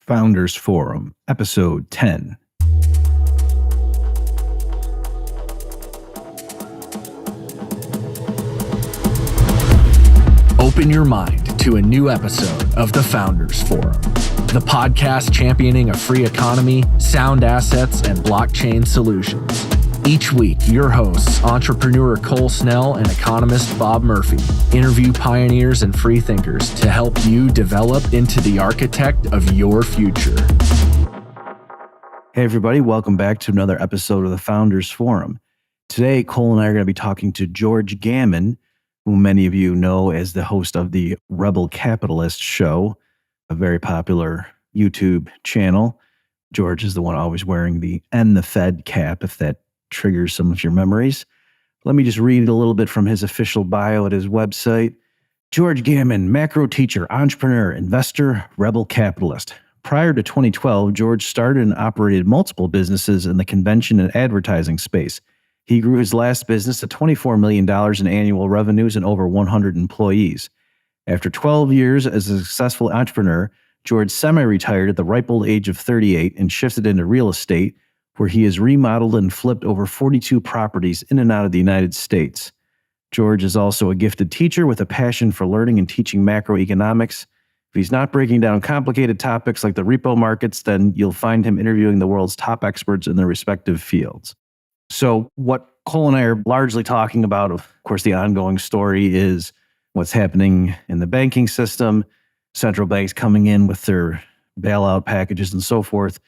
Founders Forum, Episode 10. Open your mind to a new episode of the Founders Forum, the podcast championing a free economy, sound assets, and blockchain solutions. Each week, your hosts, entrepreneur Cole Snell and economist Bob Murphy, interview pioneers and free thinkers to help you develop into the architect of your future. Hey, everybody. Welcome back to another episode of the Founders Forum. Today, Cole and I are going to be talking to George Gammon, who many of you know as the host of the Rebel Capitalist Show, a very popular YouTube channel. George is the one always wearing the End the Fed cap, if that triggers some of your memories. Let me just read a little bit from his official bio at his website. George Gammon, macro teacher, entrepreneur, investor, rebel capitalist. Prior to 2012, George started and operated multiple businesses in the convention and advertising space. He grew his last business to $24 million in annual revenues and over 100 employees. After 12 years as a successful entrepreneur, George semi-retired at the ripe old age of 38 and shifted into real estate, where he has remodeled and flipped over 42 properties in and out of the United States. George is also a gifted teacher with a passion for learning and teaching macroeconomics. If he's not breaking down complicated topics like the repo markets, then you'll find him interviewing the world's top experts in their respective fields. So what Cole and I are largely talking about, of course, the ongoing story is what's happening in the banking system, central banks coming in with their bailout packages and so forth.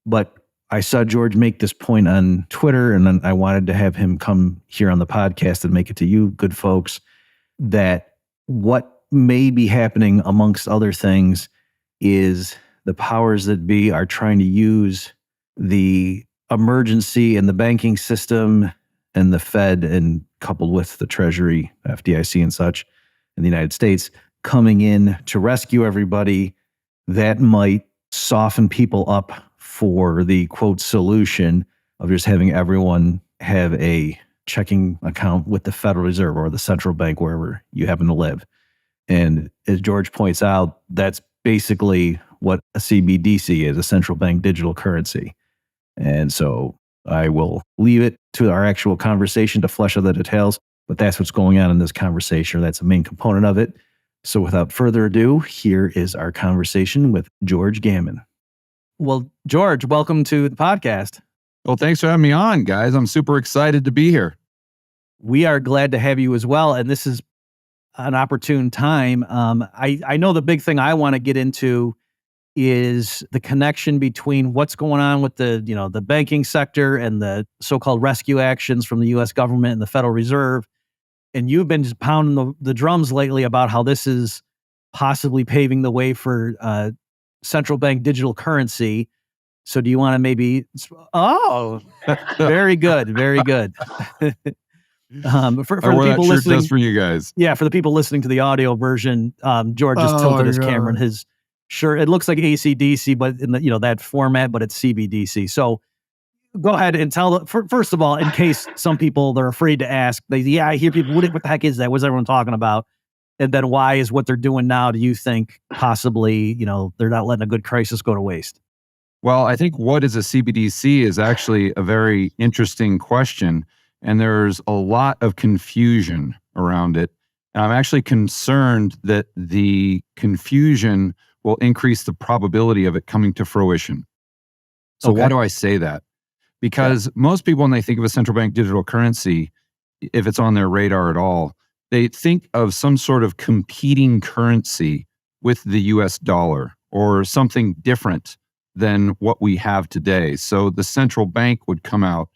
But I saw George make this point on Twitter, and then I wanted to have him come here on the podcast and make it to you, good folks, that what may be happening, amongst other things, is the powers that be are trying to use the emergency in the banking system and the Fed, and coupled with the Treasury, FDIC and such in the United States, coming in to rescue everybody. That might soften people up for the quote solution of just having everyone have a checking account with the Federal Reserve or the central bank, wherever you happen to live. And as George points out, that's basically what a CBDC is, a central bank digital currency. And so I will leave it to our actual conversation to flesh out the details, but that's what's going on in this conversation. That's a main component of it. So without further ado, here is our conversation with George Gammon. Well, George, welcome to the podcast. Well, thanks for having me on, guys. I'm super excited to be here. We are glad to have you as well. And this is an opportune time. I know the big thing I want to get into is the connection between what's going on with the banking sector and the so-called rescue actions from the U.S. government and the Federal Reserve. And you've been just pounding the drums lately about how this is possibly paving the way for central bank digital currency. So do you want to maybe... Oh, very good. Very good. For the people listening, just for you guys. Yeah, for the people listening to the audio version, George just tilted his camera and his shirt. It looks like AC/DC, but in the that format, but it's CBDC. So go ahead and tell. First of all, in case some people they're afraid to ask, I hear people. What the heck is that? What's everyone talking about? And then why is what they're doing now, do you think possibly, they're not letting a good crisis go to waste? Well, I think what is a CBDC is actually a very interesting question. And there's a lot of confusion around it. And I'm actually concerned that the confusion will increase the probability of it coming to fruition. So why do I say that? Because most people, when they think of a central bank digital currency, if it's on their radar at all, they think of some sort of competing currency with the US dollar or something different than what we have today. So the central bank would come out,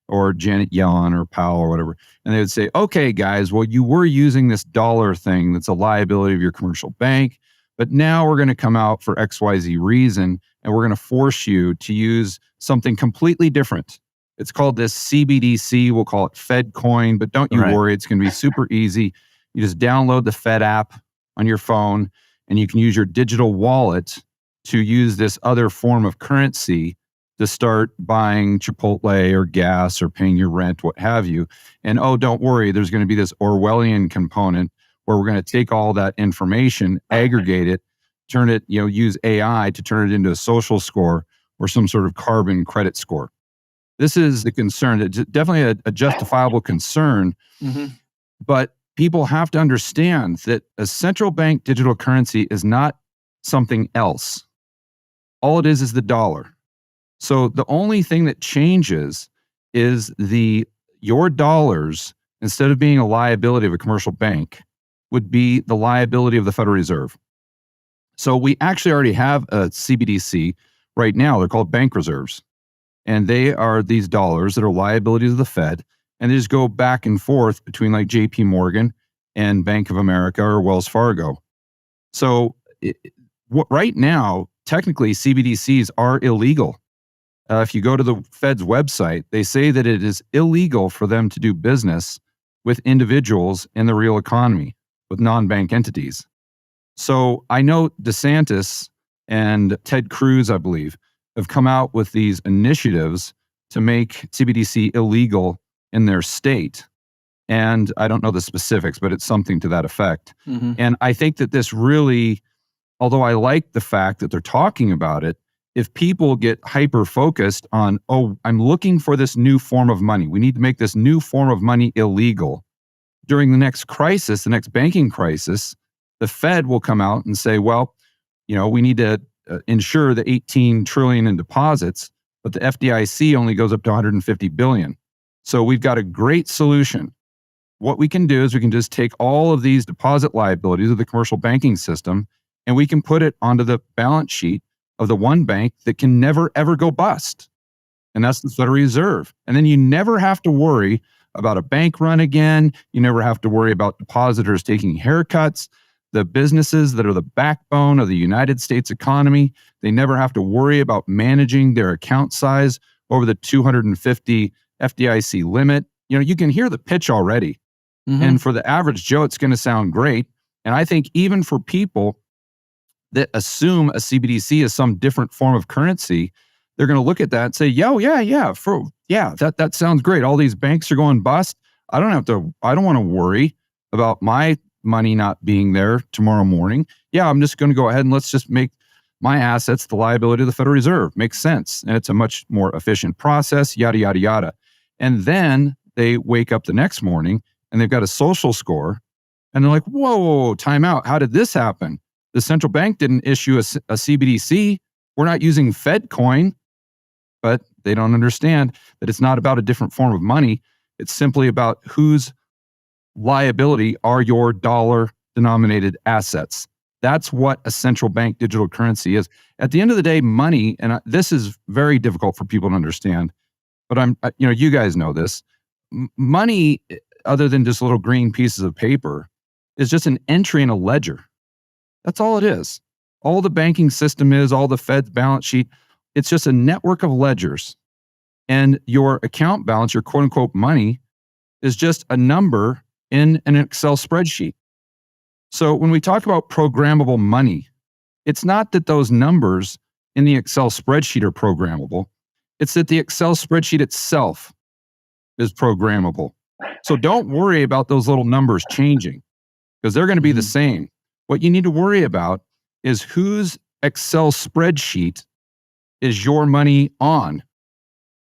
or Janet Yellen or Powell or whatever, and they would say, okay, guys, well, you were using this dollar thing that's a liability of your commercial bank, but now we're going to come out for XYZ reason, and we're going to force you to use something completely different. It's called this CBDC. We'll call it Fed coin, but don't you worry. It's going to be super easy. You just download the Fed app on your phone, and you can use your digital wallet to use this other form of currency to start buying Chipotle or gas or paying your rent, what have you. And don't worry, there's going to be this Orwellian component where we're going to take all that information, aggregate it turn it, use AI to turn it into a social score or some sort of carbon credit score. This is the concern. It's definitely a justifiable concern, but people have to understand that a central bank digital currency is not something else. All it is the dollar. So the only thing that changes is your dollars, instead of being a liability of a commercial bank, would be the liability of the Federal Reserve. So we actually already have a CBDC right now. They're called bank reserves. And they are these dollars that are liabilities of the Fed. And they just go back and forth between like JP Morgan and Bank of America or Wells Fargo. So right now, technically, CBDCs are illegal. If you go to the Fed's website, they say that it is illegal for them to do business with individuals in the real economy, with non-bank entities. So I know DeSantis and Ted Cruz, I believe, have come out with these initiatives to make CBDC illegal in their state. And I don't know the specifics, but it's something to that effect. And I think that this really, although I like the fact that they're talking about it, if people get hyper-focused on, I'm looking for this new form of money, we need to make this new form of money illegal. During the next crisis, the next banking crisis, the Fed will come out and say, well, we need to insure the 18 trillion in deposits, but the FDIC only goes up to 150 billion. So we've got a great solution. What we can do is we can just take all of these deposit liabilities of the commercial banking system, and we can put it onto the balance sheet of the one bank that can never, ever go bust. And that's the Federal Reserve. And then you never have to worry about a bank run again. You never have to worry about depositors taking haircuts. The businesses that are the backbone of the United States economy, they never have to worry about managing their account size over the 250 FDIC limit. You can hear the pitch already. And for the average Joe, it's going to sound great. And I think even for people that assume a CBDC is some different form of currency, they're going to look at that and say, that sounds great. All these banks are going bust. I don't want to worry about my money not being there tomorrow morning. I'm just going to go ahead and let's just make my assets the liability of the Federal Reserve. Makes sense. And it's a much more efficient process, yada, yada, yada. And then they wake up the next morning and they've got a social score and they're like, whoa, time out. How did this happen? The central bank didn't issue a CBDC. We're not using Fed coin, but they don't understand that it's not about a different form of money. It's simply about whose liability are your dollar denominated assets. That's what a central bank digital currency is. At the end of the day, money, and this is very difficult for people to understand, but you guys know this. Money, other than just little green pieces of paper, is just an entry in a ledger. That's all it is. All the banking system is, all the Fed's balance sheet, it's just a network of ledgers. And your account balance, your quote unquote money, is just a number in an Excel spreadsheet. So when we talk about programmable money, it's not that those numbers in the Excel spreadsheet are programmable. It's that the Excel spreadsheet itself is programmable. So don't worry about those little numbers changing because they're going to be the same. What you need to worry about is whose Excel spreadsheet is your money on.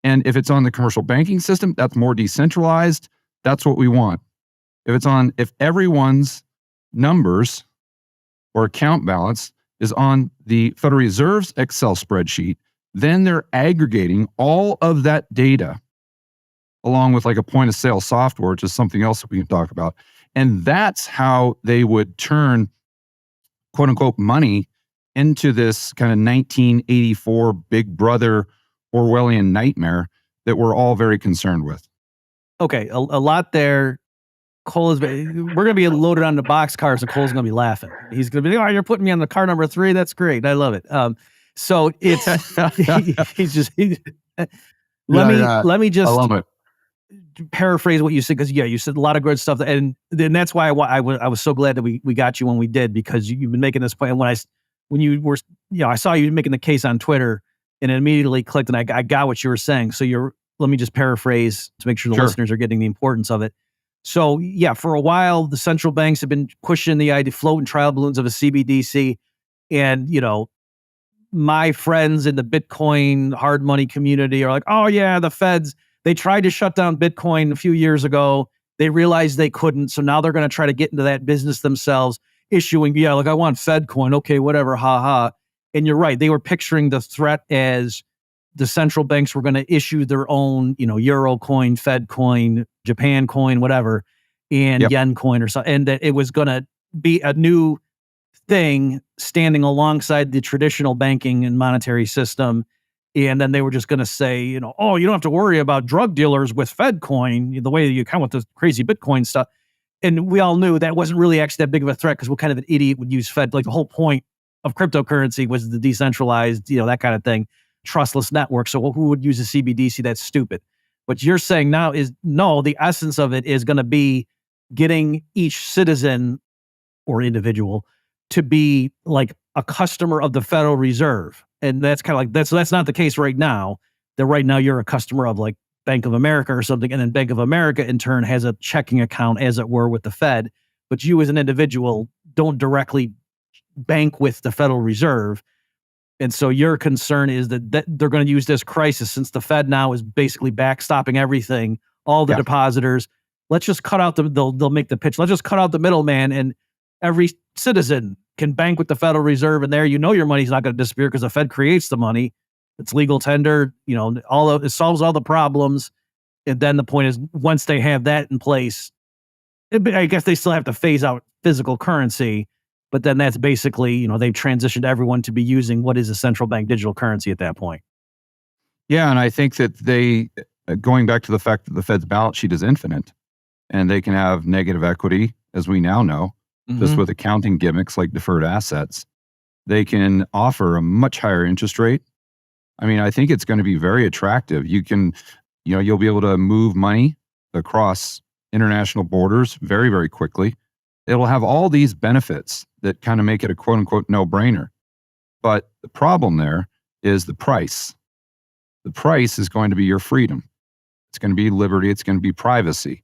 And if it's on the commercial banking system, that's more decentralized. That's what we want. If everyone's numbers or account balance is on the Federal Reserve's Excel spreadsheet, then they're aggregating all of that data along with like a point of sale software, which is something else that we can talk about. And that's how they would turn quote unquote money into this kind of 1984 Big Brother Orwellian nightmare that we're all very concerned with. Okay, a lot there. We're going to be loaded on the boxcars and Cole's going to be laughing. He's going to be, you're putting me on the car number 3. That's great. I love it. So it's, let me just I love it. Paraphrase what you said. Cause you said a lot of good stuff. And then that's why I was so glad that we got you when we did, because you've been making this point. And when you were, I saw you making the case on Twitter and it immediately clicked and I got what you were saying. So let me just paraphrase to make sure the listeners are getting the importance of it. So for a while, the central banks have been pushing the idea, floating trial balloons of a CBDC. And, my friends in the Bitcoin hard money community are like, oh yeah, the feds, they tried to shut down Bitcoin a few years ago. They realized they couldn't. So now they're going to try to get into that business themselves, issuing, yeah, like I want Fed coin. Okay, whatever, ha ha. And you're right. They were picturing the threat as the central banks were going to issue their own, Euro coin, Fed coin, Japan coin, whatever, and Yep. yen coin or something. And that it was going to be a new thing standing alongside the traditional banking and monetary system. And then they were just going to say, oh, you don't have to worry about drug dealers with Fed coin, the way you come with the crazy Bitcoin stuff. And we all knew that wasn't really actually that big of a threat because what kind of an idiot would use Fed? Like the whole point of cryptocurrency was the decentralized, that kind of thing, trustless network. So who would use a CBDC? That's stupid. What you're saying now is no, the essence of it is going to be getting each citizen or individual to be like a customer of the Federal Reserve. And that's kind of like that's not the case right now. That right now you're a customer of like Bank of America or something, and then Bank of America in turn has a checking account, as it were, with the Fed. But you as an individual don't directly bank with the Federal Reserve. And so your concern is that they're going to use this crisis, since the Fed now is basically backstopping everything, all the depositors. Let's just cut out they'll make the pitch. Let's just cut out the middleman, and every citizen can bank with the Federal Reserve, and there your money's not going to disappear because the Fed creates the money. It's legal tender, it solves all the problems. And then the point is, once they have that in place, I guess they still have to phase out physical currency, but then that's basically, they've transitioned everyone to be using what is a central bank digital currency at that point. Yeah, and I think that going back to the fact that the Fed's balance sheet is infinite, and they can have negative equity, as we now know, just with accounting gimmicks like deferred assets. They can offer a much higher interest rate. I mean, I think it's going to be very attractive. You'll be able to move money across international borders very, very quickly. It'll have all these benefits that kind of make it a quote unquote no-brainer. But the problem there is the price. The price is going to be your freedom. It's going to be liberty. It's going to be privacy,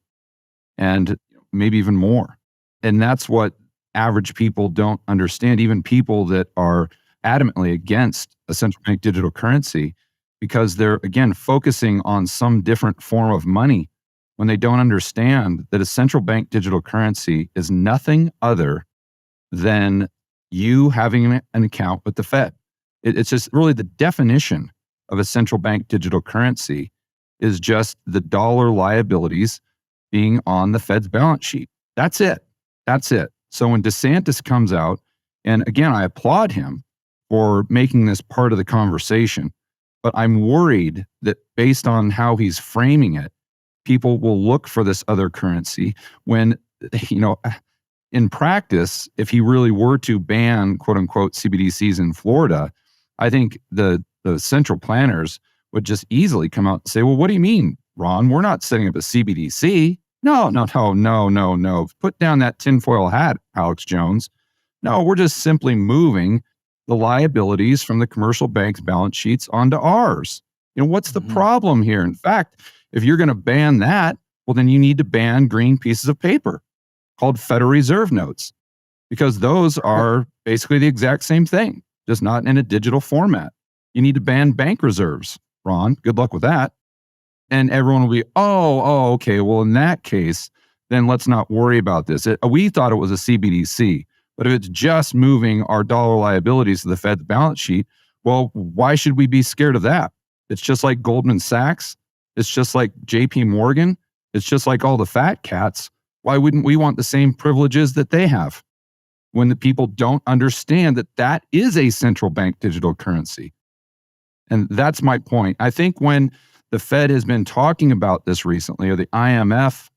and maybe even more. And that's what average people don't understand, even people that are adamantly against a central bank digital currency, because they're, again, focusing on some different form of money when they don't understand that a central bank digital currency is nothing other than you having an account with the Fed. It's just really the definition of a central bank digital currency is just the dollar liabilities being on the Fed's balance sheet. That's it. That's it. So when DeSantis comes out, and again, I applaud him for making this part of the conversation, but I'm worried that based on how he's framing it, people will look for this other currency when, in practice, if he really were to ban quote unquote CBDCs in Florida, I think the central planners would just easily come out and say, well, what do you mean, Ron? We're not setting up a CBDC. No. Put down that tinfoil hat, Alex Jones. No, we're just simply moving the liabilities from the commercial bank's balance sheets onto ours. What's the problem here? In fact, if you're going to ban that, well, then you need to ban green pieces of paper called Federal Reserve notes, because those are basically the exact same thing, just not in a digital format. You need to ban bank reserves, Ron. Good luck with that. And everyone will be, oh, okay. Well, in that case, then let's not worry about this. We thought it was a CBDC, but if it's just moving our dollar liabilities to the Fed's balance sheet, well, why should we be scared of that? It's just like Goldman Sachs. It's just like JP Morgan. It's just like all the fat cats. Why wouldn't we want the same privileges that they have when the people don't understand that that is a central bank digital currency? And that's my point. I think when the Fed has been talking about this recently, or the IMF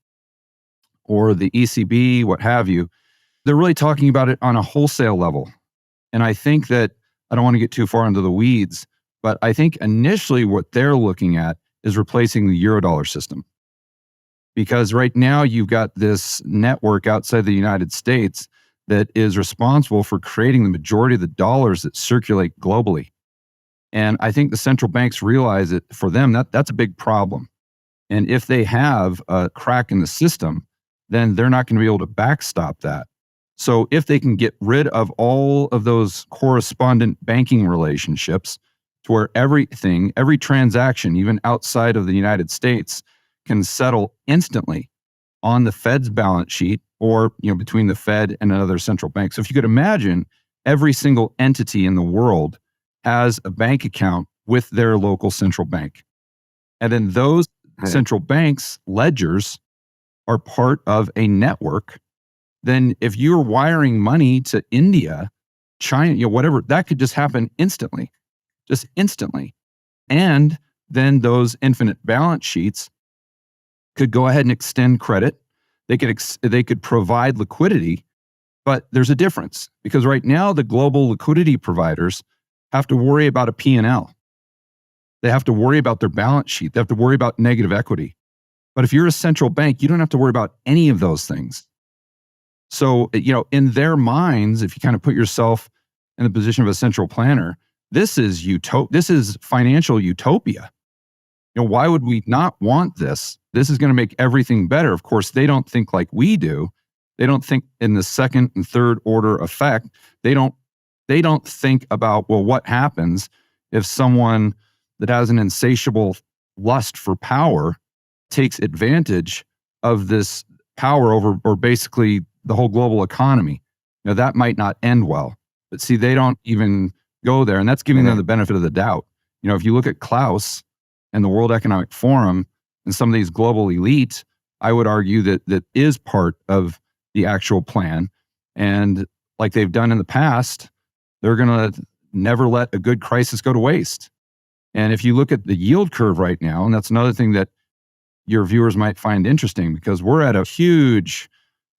or the ECB, what have you, they're really talking about it on a wholesale level. And I think that, I don't want to get too far into the weeds, but I think initially what they're looking at is replacing the Eurodollar system. Because right now you've got this network outside the United States that is responsible for creating the majority of the dollars that circulate globally. And I think the central banks realize that for them, that's a big problem. And if they have a crack in the system, then they're not going to be able to backstop that. So if they can get rid of all of those correspondent banking relationships to where everything, every transaction, even outside of the United States, can settle instantly on the Fed's balance sheet or between the Fed and another central bank. So if you could imagine, every single entity in the world has a bank account with their local central bank. And then those central banks' ledgers are part of a network. Then if you're wiring money to India, China, whatever, that could just happen instantly. And then those infinite balance sheets could go ahead and extend credit. They could provide liquidity, but there's a difference because right now the global liquidity providers have to worry about a P&L. They have to worry about their balance sheet. They have to worry about negative equity. But if you're a central bank, you don't have to worry about any of those things. So, in their minds, if you kind of put yourself in the position of a central planner, this is financial utopia. Why would we not want this? This is going to make everything better. Of course, they don't think like we do. They don't think in the second and third order effect. They don't think about, well, what happens if someone that has an insatiable lust for power takes advantage of this power over, or basically the whole global economy. That might not end well. But see, they don't even go there. And that's giving them the benefit of the doubt. If you look at Klaus and the World Economic Forum and some of these global elites, I would argue that is part of the actual plan. And like they've done in the past, they're going to never let a good crisis go to waste. And if you look at the yield curve right now, and that's another thing that your viewers might find interesting, because we're at a huge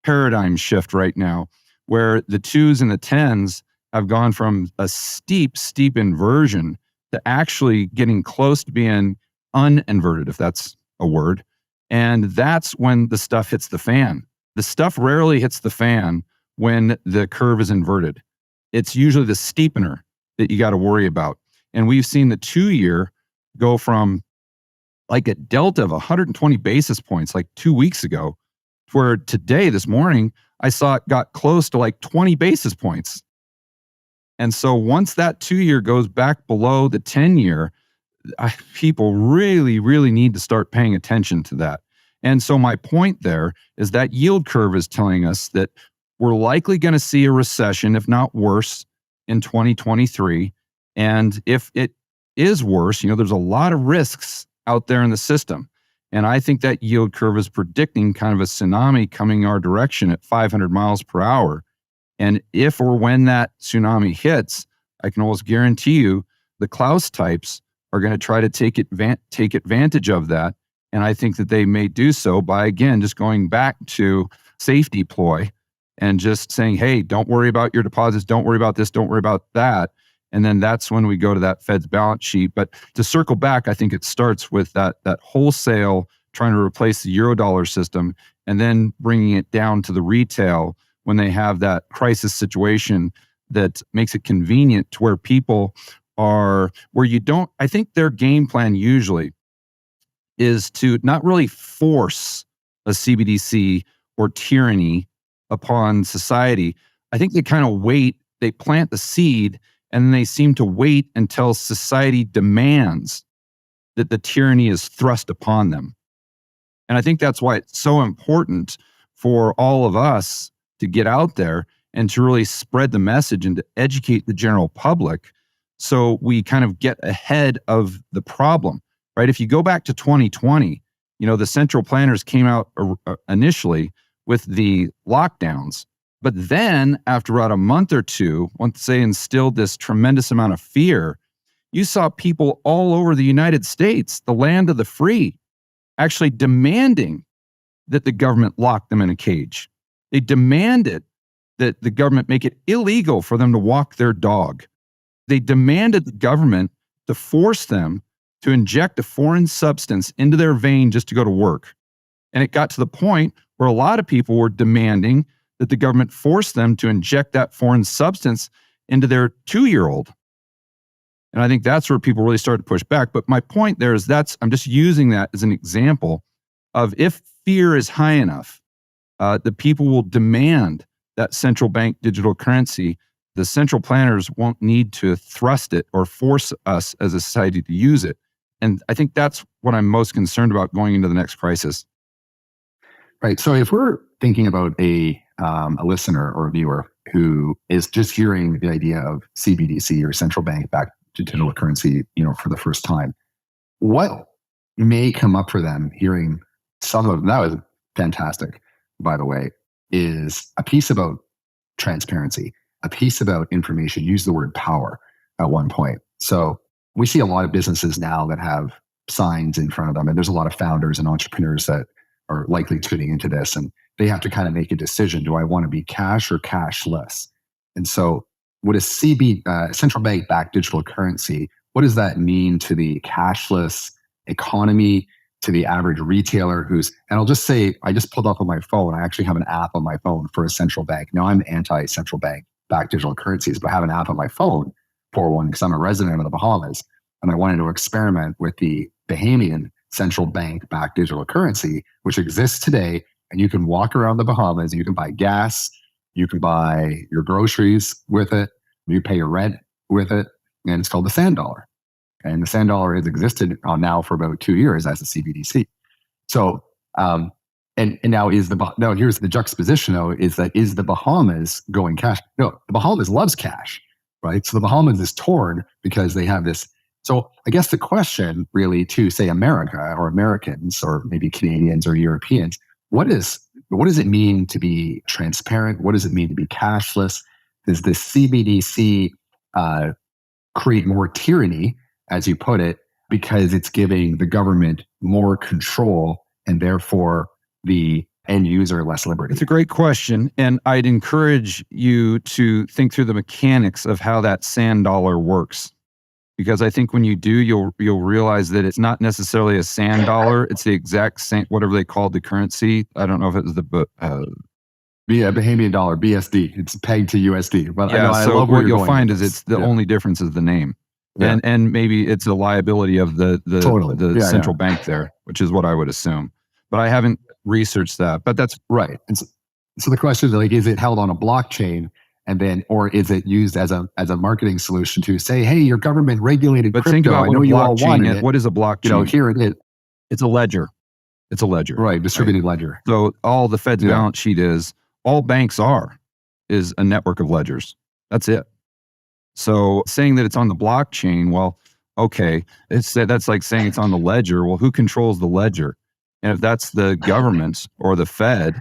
paradigm shift right now where the 2s and the 10s have gone from a steep inversion to actually getting close to being uninverted, if that's a word. And that's when the stuff hits the fan. The stuff rarely hits the fan when the curve is inverted. It's usually the steepener that you got to worry about. And we've seen the 2-year go from like a delta of 120 basis points like 2 weeks ago, where today, this morning, I saw it got close to like 20 basis points. And so once that 2-year goes back below the 10-year, people really, really need to start paying attention to that. And so my point there is that yield curve is telling us that we're likely going to see a recession, if not worse, in 2023. And if it is worse, there's a lot of risks out there in the system. And I think that yield curve is predicting kind of a tsunami coming our direction at 500 miles per hour. And if or when that tsunami hits, I can almost guarantee you the Klaus types are going to try to take advantage of that. And I think that they may do so by, again, just going back to safety ploy and just saying, hey, don't worry about your deposits. Don't worry about this. Don't worry about that. And then that's when we go to that Fed's balance sheet. But to circle back, I think it starts with that wholesale trying to replace the Eurodollar system and then bringing it down to the retail when they have that crisis situation that makes it convenient to where people are, where you don't, I think their game plan usually is to not really force a CBDC or tyranny upon society. I think they kind of wait, they plant the seed, and then they seem to wait until society demands that the tyranny is thrust upon them. And I think that's why it's so important for all of us to get out there and to really spread the message and to educate the general public so we kind of get ahead of the problem, right? If you go back to 2020, the central planners came out initially with the lockdowns. But then after about a month or two, once they instilled this tremendous amount of fear, you saw people all over the United States, the land of the free, actually demanding that the government lock them in a cage. They demanded that the government make it illegal for them to walk their dog. They demanded the government to force them to inject a foreign substance into their vein just to go to work. And it got to the point where a lot of people were demanding that the government force them to inject that foreign substance into their 2-year-old. And I think that's where people really started to push back. But my point there is I'm just using that as an example of if fear is high enough, the people will demand that central bank digital currency, the central planners won't need to thrust it or force us as a society to use it. And I think that's what I'm most concerned about going into the next crisis. Right. So if we're thinking about a listener or a viewer who is just hearing the idea of CBDC or central bank backed digital currency, for the first time, what may come up for them hearing some of that was fantastic, by the way, is a piece about transparency, a piece about information. Use the word power at one point. So we see a lot of businesses now that have signs in front of them, and there's a lot of founders and entrepreneurs that are likely tuning into this, and they have to kind of make a decision. Do I want to be cash or cashless? And so what is central bank backed digital currency? What does that mean to the cashless economy, to the average retailer and I'll just say, I just pulled up on my phone. I actually have an app on my phone for a central bank. Now I'm anti-central bank backed digital currencies, but I have an app on my phone for one because I'm a resident of the Bahamas. And I wanted to experiment with the Bahamian central bank backed digital currency, which exists today. And you can walk around the Bahamas, you can buy gas, you can buy your groceries with it, you pay your rent with it, and it's called the sand dollar. And the sand dollar has existed now for about 2 years as a CBDC. So, and now here's the juxtaposition though, is the Bahamas going cash? No, the Bahamas loves cash, right? So the Bahamas is torn because they have this. So I guess the question really to say America or Americans or maybe Canadians or Europeans, what does it mean to be transparent? What does it mean to be cashless? Does the CBDC create more tyranny, as you put it, because it's giving the government more control and therefore the end user less liberty? It's a great question. And I'd encourage you to think through the mechanics of how that sand dollar works. Because I think when you do, you'll realize that it's not necessarily a sand dollar. It's the exact same, whatever they called the currency. I don't know if it was the Bahamian dollar, BSD. It's pegged to USD. But yeah, I so love where what you're you'll going find with is this. it's the only difference is the name. Yeah. And maybe it's a liability of the Totally. central bank there, which is what I would assume. But I haven't researched that. But that's right. And so the question is, is it held on a blockchain? And then, or is it used as a marketing solution to say, hey, your government regulated but crypto. think about I know you all blockchain wanted is. it. What is a blockchain? Here it is. It's a ledger. It's a ledger. Right, distributed ledger. So all the Fed's balance sheet all banks is a network of ledgers. That's it. So saying that it's on the blockchain, well, okay, that's like saying it's on the ledger. Well, who controls the ledger? And if that's the government or the Fed,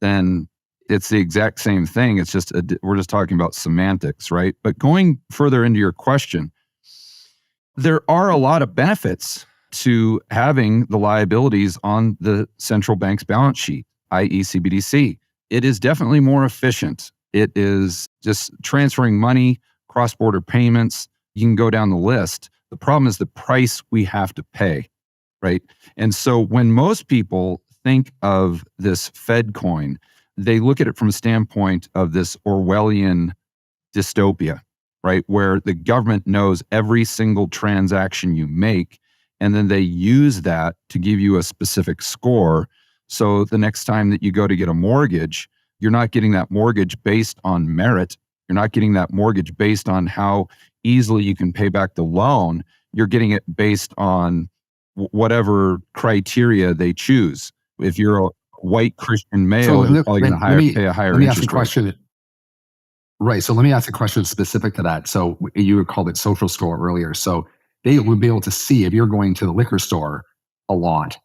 then it's the exact same thing. It's just we're just talking about semantics, right? But going further into your question, there are a lot of benefits to having the liabilities on the central bank's balance sheet, i.e. CBDC. It is definitely more efficient. It is just transferring money, cross-border payments. You can go down the list. The problem is the price we have to pay, right? And so when most people think of this Fed coin, they look at it from a standpoint of this Orwellian dystopia, right? Where the government knows every single transaction you make, and then they use that to give you a specific score. So the next time that you go to get a mortgage, you're not getting that mortgage based on merit. You're not getting that mortgage based on how easily you can pay back the loan. You're getting it based on whatever criteria they choose. If you're a white Christian male, you're probably going to pay a higher interest rate. Let me ask a question. Right. So let me ask a question specific to that. So you called it social score earlier. So they would be able to see if you're going to the liquor store a lot,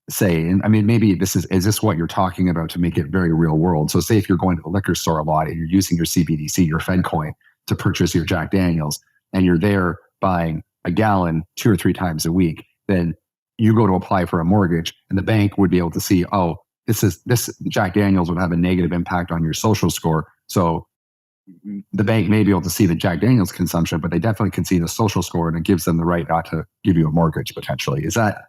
say, and I mean, maybe is this what you're talking about to make it very real world? So say if you're going to the liquor store a lot and you're using your CBDC, your Fed coin to purchase your Jack Daniels, and you're there buying a gallon 2 or 3 times a week, then you go to apply for a mortgage and the bank would be able to see, oh, this Jack Daniels would have a negative impact on your social score. So the bank may be able to see the Jack Daniels consumption, but they definitely can see the social score, and it gives them the right not to give you a mortgage potentially. Is that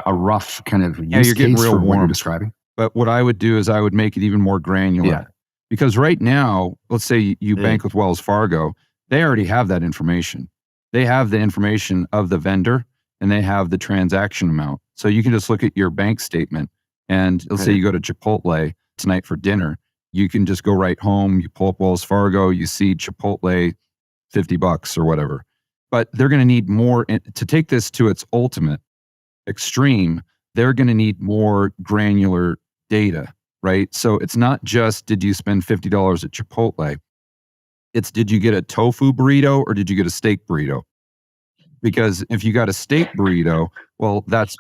a rough kind of use you're getting case real for what warm. you're describing? But what I would do is I would make it even more granular. Yeah. Because right now, let's say you bank with Wells Fargo, they already have that information. They have the information of the vendor and they have the transaction amount. So you can just look at your bank statement and let's say you go to Chipotle tonight for dinner. you can just go right home, you pull up Wells Fargo, you see Chipotle, $50 or whatever. But they're going to need more to take this to its ultimate extreme. They're going to need more granular data, right? So it's not just, did you spend $50 at Chipotle? It's, did you get a tofu burrito or did you get a steak burrito? Because if you got a steak burrito, well, that's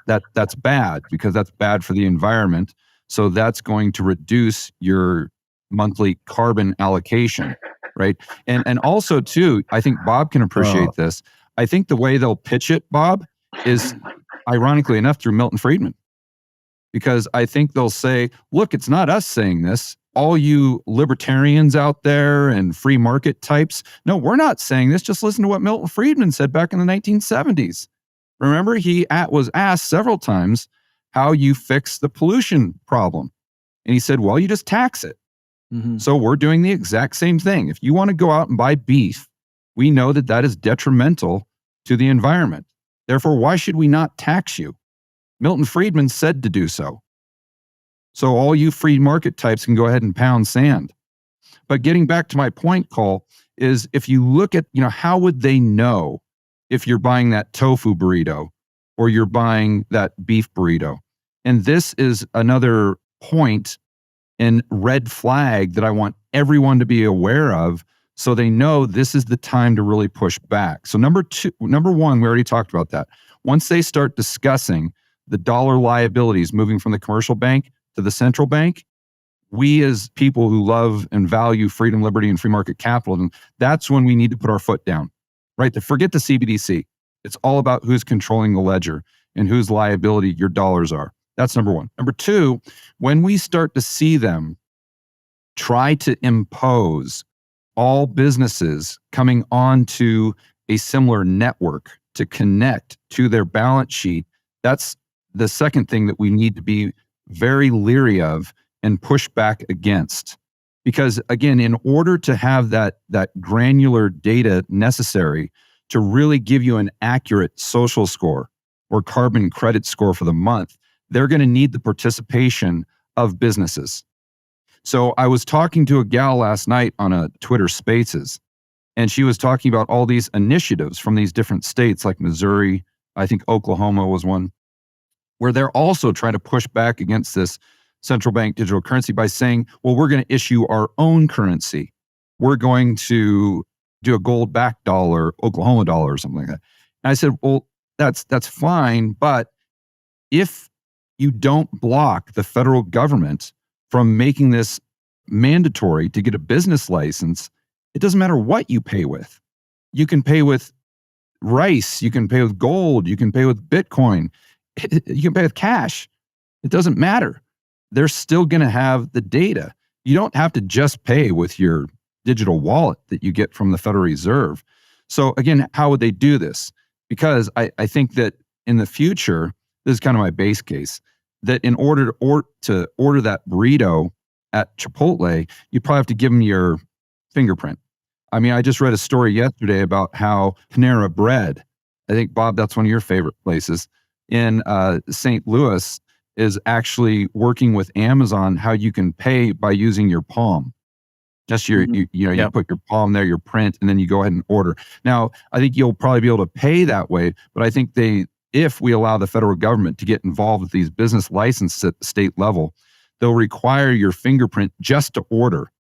bad, because that's bad for the environment. So that's going to reduce your monthly carbon allocation, right? And also too, I think Bob can appreciate this. I think the way they'll pitch it, Bob, is ironically enough through Milton Friedman. Because I think they'll say, look, it's not us saying this. All you libertarians out there and free market types, no, we're not saying this. Just listen to what Milton Friedman said back in the 1970s. Remember, he was asked several times how you fix the pollution problem. And he said, well, you just tax it. Mm-hmm. So we're doing the exact same thing. If you want to go out and buy beef, we know that that is detrimental to the environment. Therefore, why should we not tax you? Milton Friedman said to do so. So all you free market types can go ahead and pound sand. But getting back to my point, Cole, is if you look at, how would they know if you're buying that tofu burrito or you're buying that beef burrito? And this is another point and red flag that I want everyone to be aware of, so they know this is the time to really push back. So number one, we already talked about that. Once they start discussing the dollar liabilities moving from the commercial bank to the central bank, we as people who love and value freedom, liberty, and free market capitalism, that's when we need to put our foot down, right? To forget the CBDC. It's all about who's controlling the ledger and whose liability your dollars are. That's number one. Number two, when we start to see them try to impose all businesses coming onto a similar network to connect to their balance sheet, that's the second thing that we need to be very leery of and push back against. Because again, in order to have that granular data necessary to really give you an accurate social score or carbon credit score for the month, they're going to need the participation of businesses. So I was talking to a gal last night on a Twitter Spaces, and she was talking about all these initiatives from these different states like Missouri, I think Oklahoma was one, where they're also trying to push back against this central bank digital currency by saying, well, we're going to issue our own currency. We're going to do a gold-backed dollar, Oklahoma dollar or something like that. And I said, well, that's fine, but if you don't block the federal government from making this mandatory to get a business license, it doesn't matter what you pay with. You can pay with rice, you can pay with gold, you can pay with Bitcoin, you can pay with cash. It doesn't matter. They're still going to have the data. You don't have to just pay with your digital wallet that you get from the Federal Reserve. So again, how would they do this? Because I think that in the future, this is kind of my base case, that in order to order that burrito at Chipotle, you probably have to give them your fingerprint. I mean, I just read a story yesterday about how Panera Bread, I think, Bob, that's one of your favorite places, in St. Louis, is actually working with Amazon how you can pay by using your palm. Just your, you put your palm there, your print, and then you go ahead and order. Now, I think you'll probably be able to pay that way, but I think if we allow the federal government to get involved with these business licenses at the state level, they'll require your fingerprint just to order.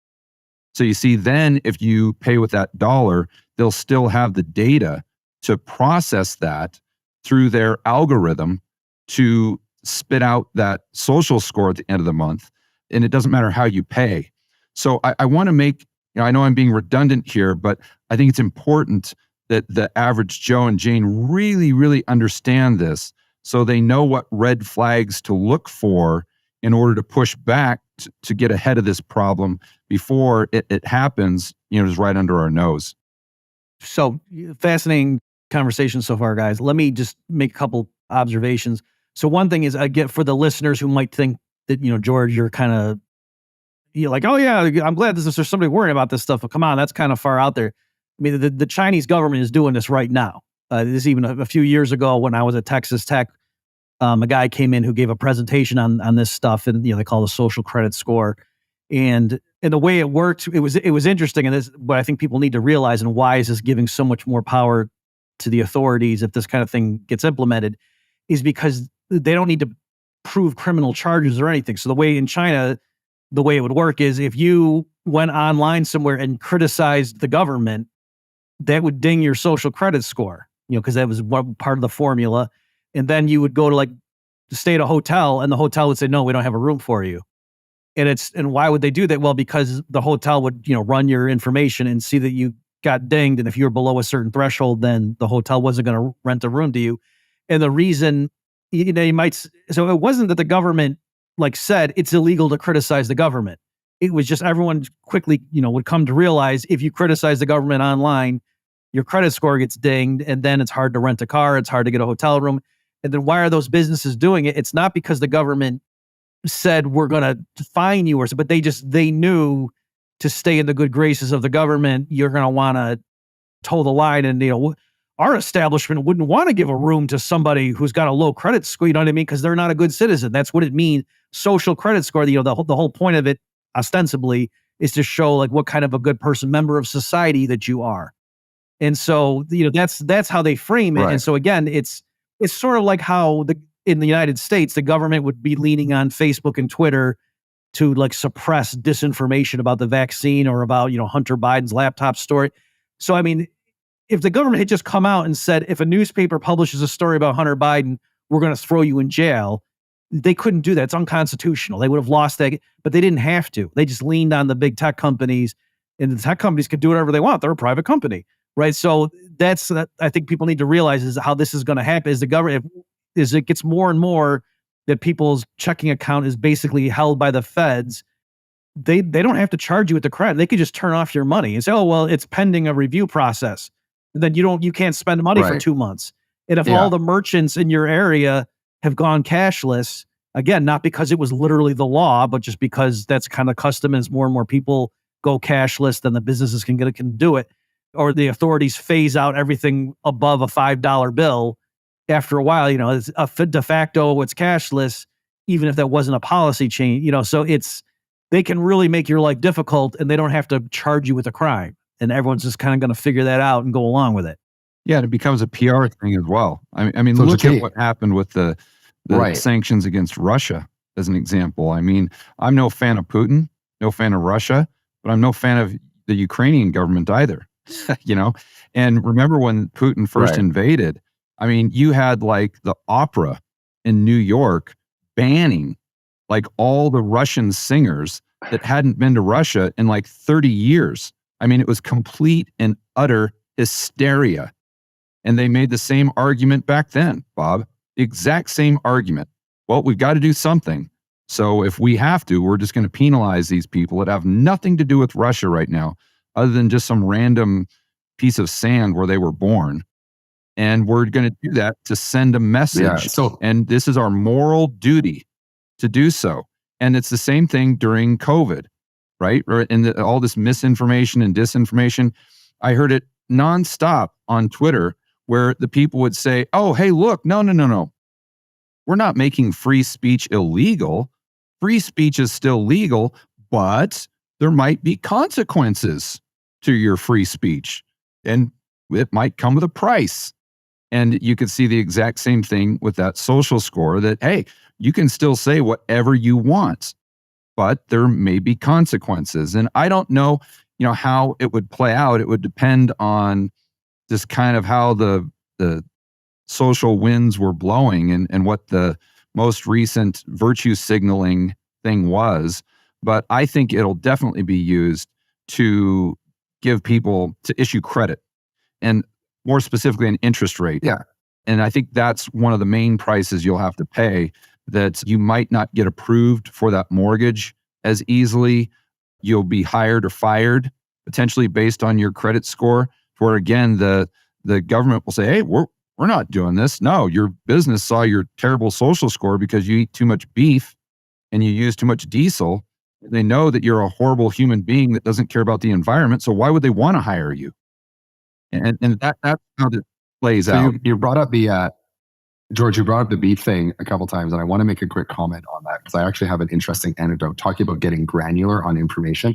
So you see, then if you pay with that dollar, they'll still have the data to process that through their algorithm to spit out that social score at the end of the month. And it doesn't matter how you pay. So I want to make, I know I'm being redundant here, but I think it's important that the average Joe and Jane really, really understand this so they know what red flags to look for in order to push back to get ahead of this problem before it happens, just right under our nose. So fascinating conversation so far, guys. Let me just make a couple observations. So one thing is, I get for the listeners who might think that, George, you're kind of, like, oh yeah, I'm glad there's somebody worrying about this stuff. But come on, that's kind of far out there. I mean, the Chinese government is doing this right now. This even a few years ago when I was at Texas Tech, a guy came in who gave a presentation on this stuff, and they call it a social credit score. And And the way it worked, it was interesting. And this, what I think people need to realize, and why is this giving so much more power to the authorities if this kind of thing gets implemented, is because they don't need to prove criminal charges or anything. So the way in China, the way it would work is if you went online somewhere and criticized the government, that would ding your social credit score, because that was one part of the formula. And then you would go to stay at a hotel, and the hotel would say, no, we don't have a room for you. And why would they do that? Well, because the hotel would, run your information and see that you got dinged. And if you were below a certain threshold, then the hotel wasn't going to rent a room to you. And the reason, so it wasn't that the government said it's illegal to criticize the government. It was just everyone quickly, would come to realize if you criticize the government online, your credit score gets dinged, and then it's hard to rent a car, it's hard to get a hotel room. And then why are those businesses doing it? It's not because the government said we're going to fine you, but they knew to stay in the good graces of the government, you're going to want to toe the line. And our establishment wouldn't want to give a room to somebody who's got a low credit score, you know what I mean? Because they're not a good citizen. That's what it means. Social credit score, the whole point of it ostensibly is to show what kind of a good person, member of society that you are. And so, that's how they frame it. Right. And so again, it's sort of like how in the United States, the government would be leaning on Facebook and Twitter to suppress disinformation about the vaccine or about, Hunter Biden's laptop story. So, I mean, if the government had just come out and said, if a newspaper publishes a story about Hunter Biden, we're going to throw you in jail, they couldn't do that. It's unconstitutional. They would have lost that, but they didn't have to. They just leaned on the big tech companies, and the tech companies could do whatever they want. They're a private company, right? So that's, I think people need to realize is how this is going to happen is the government, is it gets more and more that people's checking account is basically held by the feds. They don't have to charge you with the credit. They could just turn off your money and say, oh, well, it's pending a review process. Then you can't spend money for 2 months. And if all the merchants in your area have gone cashless, again, not because it was literally the law, but just because that's kind of custom, as more and more people go cashless, then the businesses can do it. Or the authorities phase out everything above a $5 bill. After a while, it's a de facto, it's cashless, even if that wasn't a policy change, so they can really make your life difficult, and they don't have to charge you with a crime. And everyone's just kind of going to figure that out and go along with it. Yeah, and it becomes a PR thing as well. I mean, So look at what happened with the sanctions against Russia as an example. I mean, I'm no fan of Putin, no fan of Russia, but I'm no fan of the Ukrainian government either. And remember when Putin first invaded, I mean, you had the opera in New York banning all the Russian singers that hadn't been to Russia in 30 years. I mean, it was complete and utter hysteria. And they made the same argument back then, Bob, the exact same argument. Well, we've got to do something. So if we have to, we're just going to penalize these people that have nothing to do with Russia right now, other than just some random piece of sand where they were born. And we're going to do that to send a message. And this is our moral duty to do so. And it's the same thing during COVID, right? And all this misinformation and disinformation. I heard it nonstop on Twitter where the people would say, oh, hey, look, no. We're not making free speech illegal. Free speech is still legal, but there might be consequences to your free speech. And it might come with a price. And you could see the exact same thing with that social score that, hey, you can still say whatever you want, but there may be consequences. And I don't know, how it would play out. It would depend on just kind of how the social winds were blowing and what the most recent virtue signaling thing was. But I think it'll definitely be used to give people to issue credit, and more specifically an interest rate. Yeah. And I think that's one of the main prices you'll have to pay, that you might not get approved for that mortgage as easily. You'll be hired or fired potentially based on your credit score, where again, the government will say, hey, we're not doing this. No, your business saw your terrible social score because you eat too much beef and you use too much diesel. They know that you're a horrible human being that doesn't care about the environment. So why would they want to hire you? And that's how it plays out. You brought up George, you brought up the beef thing a couple times, and I want to make a quick comment on that because I actually have an interesting anecdote talking about getting granular on information.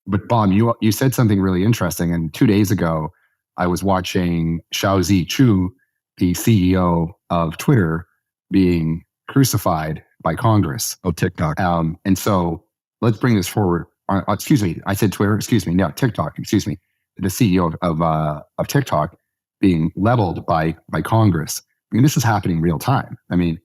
But Bob, you said something really interesting. And 2 days ago, I was watching Xiaozi Chu, the CEO of Twitter, being crucified by Congress. Oh, TikTok. And so let's bring this forward. Excuse me, I said Twitter. Excuse me, no, TikTok. Excuse me, the CEO of TikTok being leveled by Congress. I mean, this is happening real time. I mean,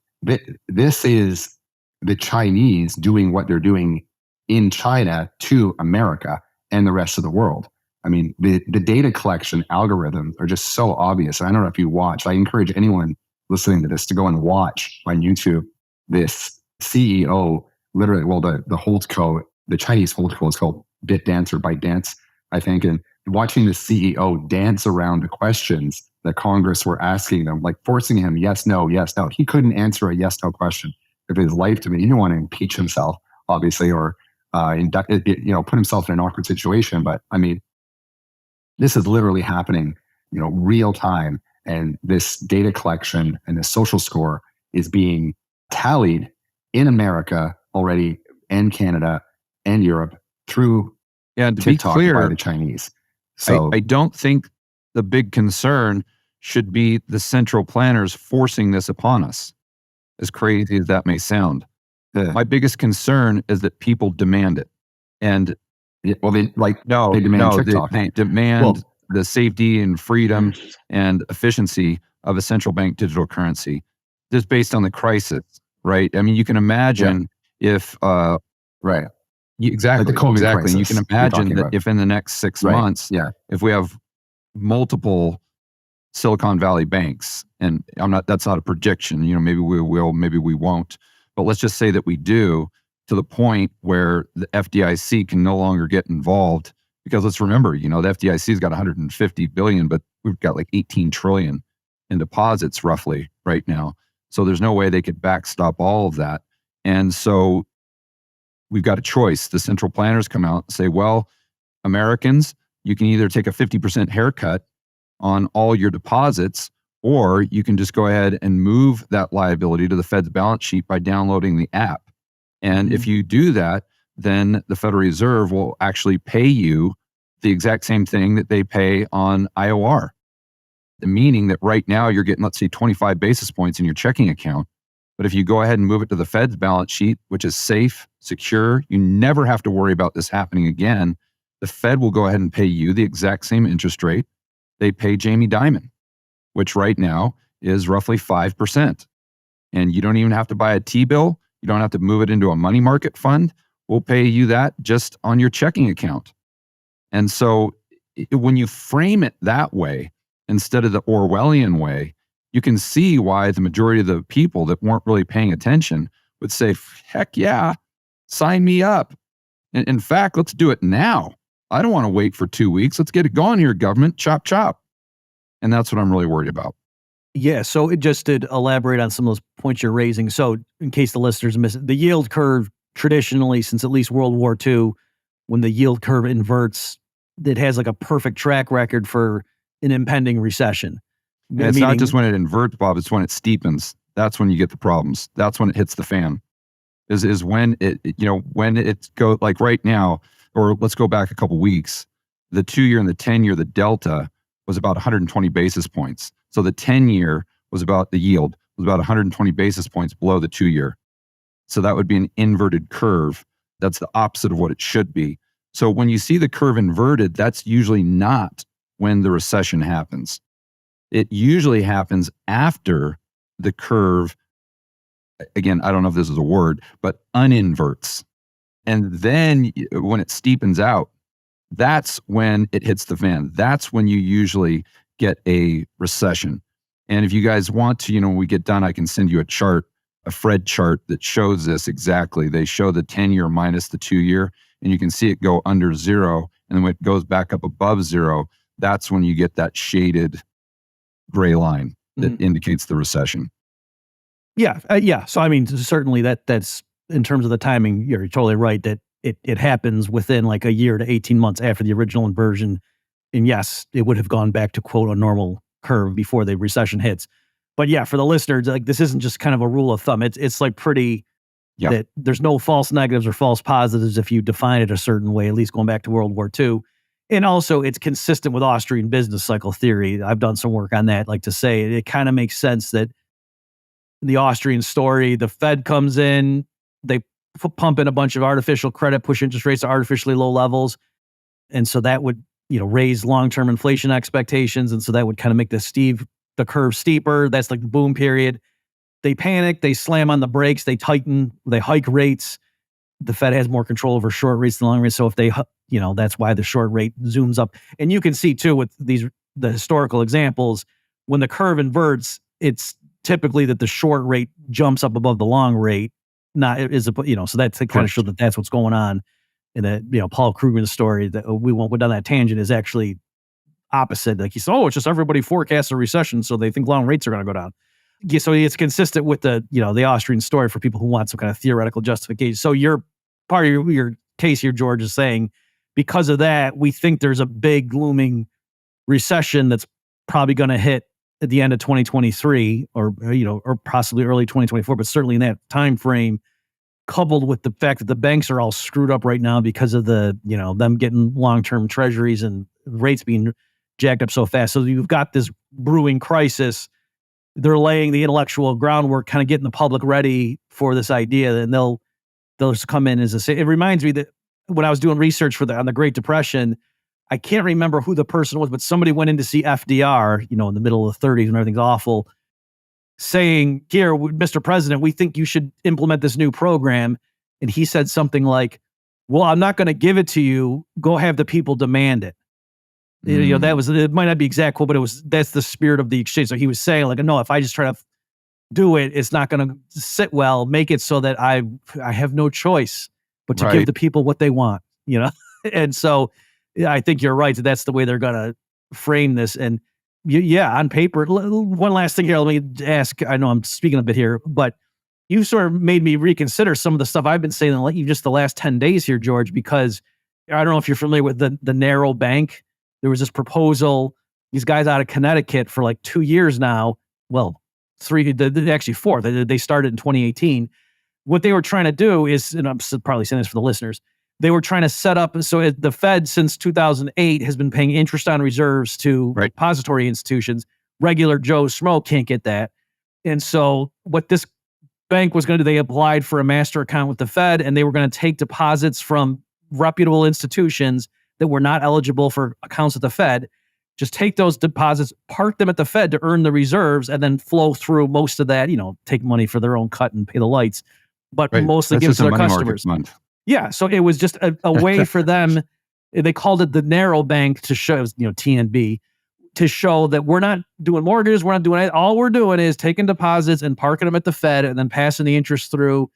this is the Chinese doing what they're doing in China to America and the rest of the world. I mean, the data collection algorithms are just so obvious. And I don't know if you watch. I encourage anyone listening to this to go and watch on YouTube this CEO, literally, well, the holdco, the Chinese holdco is called BitDance or ByteDance, I think. And watching the CEO dance around the questions that Congress were asking them, like forcing him, yes, no, yes, no. He couldn't answer a yes, no question of his life to me. He didn't want to impeach himself, obviously, or put himself in an awkward situation. But I mean, this is literally happening, real time. And this data collection and the social score is being tallied in America already, and Canada and Europe through And to TikTok be clear, by the Chinese. So I don't think the big concern should be the central planners forcing this upon us, as crazy as that may sound. My biggest concern is that people demand it. And they no, demand no, TikTok. they demand the safety and freedom and efficiency of a central bank digital currency, just based on the crisis, right? I mean, you can imagine if right. exactly, Like the COVID exactly. And you crisis can you're imagine talking that about. if in the next 6 Right. months, Yeah. if we have multiple Silicon Valley banks, and that's not a prediction, maybe we will, maybe we won't, but let's just say that we do, to the point where the FDIC can no longer get involved, because let's remember, the FDIC's got 150 billion, but we've got like 18 trillion in deposits roughly right now. So there's no way they could backstop all of that. And so we've got a choice. The central planners come out and say, well, Americans, you can either take a 50% haircut on all your deposits, or you can just go ahead and move that liability to the Fed's balance sheet by downloading the app. And if you do that, then the Federal Reserve will actually pay you the exact same thing that they pay on IOR. Meaning that right now you're getting, let's say, 25 basis points in your checking account. But if you go ahead and move it to the Fed's balance sheet, which is safe, secure, you never have to worry about this happening again. The Fed will go ahead and pay you the exact same interest rate they pay Jamie Dimon, which right now is roughly 5%. And you don't even have to buy a T-bill. You don't have to move it into a money market fund. We'll pay you that just on your checking account. And so when you frame it that way, instead of the Orwellian way, you can see why the majority of the people that weren't really paying attention would say, heck yeah, sign me up. In fact, let's do it now. I don't want to wait for 2 weeks. Let's get it going here, government. Chop, chop. And that's what I'm really worried about. Yeah, so it just to elaborate on some of those points you're raising. So in case the listeners miss it, the yield curve traditionally, since at least World War II, when the yield curve inverts, it has like a perfect track record for an impending recession. And it's not just when it inverts, Bob, it's when it steepens. That's when you get the problems. That's when it hits the fan. Is when it, when it goes, like right now, or let's go back a couple weeks, the 2-year and the 10-year, the delta was about 120 basis points. So the 10-year was about, the yield was about 120 basis points below the 2-year. So that would be an inverted curve. That's the opposite of what it should be. So when you see the curve inverted, that's usually not when the recession happens. It usually happens after the curve, again, I don't know if this is a word, but uninverts. And then when it steepens out, that's when it hits the fan. That's when you usually get a recession. And if you guys want to, when we get done, I can send you a chart, a Fred chart that shows this exactly. They show the 10-year minus the 2-year, and you can see it go under zero. And then when it goes back up above zero, that's when you get that shaded gray line that indicates the recession. Yeah. Yeah. So, I mean, certainly that's in terms of the timing, you're totally right that it happens within like a year to 18 months after the original inversion. And yes, it would have gone back to quote a normal curve before the recession hits. But yeah, for the listeners, like this isn't just kind of a rule of thumb. It's like pretty Yeah. that there's no false negatives or false positives if you define it a certain way, at least going back to World War II. And also, it's consistent with Austrian business cycle theory. I've done some work on that. Like to say, it kind of makes sense that in the Austrian story, the Fed comes in, they pump in a bunch of artificial credit, push interest rates to artificially low levels. And so that would, raise long-term inflation expectations. And so that would kind of make the curve steeper. That's like the boom period. They panic, they slam on the brakes, they tighten, they hike rates. The Fed has more control over short rates than long rates. So if they, that's why the short rate zooms up. And you can see too with the historical examples, when the curve inverts, it's typically that the short rate jumps up above the long rate. So that's to kind of show that that's what's going on. And that, Paul Krugman's story that we won't go down that tangent is actually opposite. Like he said, it's just everybody forecasts a recession, so they think long rates are going to go down. Yeah, so it's consistent with the Austrian story for people who want some kind of theoretical justification. So your part of your case here, George, is saying because of that, we think there's a big looming recession that's probably going to hit at the end of 2023 or possibly early 2024, but certainly in that time frame, coupled with the fact that the banks are all screwed up right now because of the, them getting long-term treasuries and rates being jacked up so fast. So you've got this brewing crisis. They're laying the intellectual groundwork, kind of getting the public ready for this idea, and they'll just come in as it reminds me that when I was doing research on the Great Depression, I can't remember who the person was, but somebody went in to see FDR, in the middle of the 30s when everything's awful, saying, "Here, Mr. President, we think you should implement this new program." And he said something like, "Well, I'm not going to give it to you. Go have the people demand it." That was, it might not be exact quote, but that's the spirit of the exchange. So he was saying like, no, if I just try to do it, it's not going to sit well. Make it so that I have no choice but to give the people what they want, And so I think you're right that that's the way they're going to frame this. And on paper, one last thing here, let me ask, I know I'm speaking a bit here, but you sort of made me reconsider some of the stuff I've been saying just the last 10 days here, George, because I don't know if you're familiar with the narrow bank. There was this proposal, these guys out of Connecticut for like 2 years now. Well, actually 4. They started in 2018. What they were trying to do is, and I'm probably saying this for the listeners, they were trying to set up, so the Fed since 2008 has been paying interest on reserves to depository institutions. Regular Joe Schmo can't get that. And so what this bank was going to do, they applied for a master account with the Fed, and they were going to take deposits from reputable institutions that were not eligible for accounts at the Fed, just take those deposits, park them at the Fed to earn the reserves, and then flow through most of that, take money for their own cut and pay the lights, but mostly give it to their customers. Yeah, so it was just a way for them. They called it the narrow bank to show, TNB, to show that we're not doing mortgages, we're not doing anything. All we're doing is taking deposits and parking them at the Fed and then passing the interest through.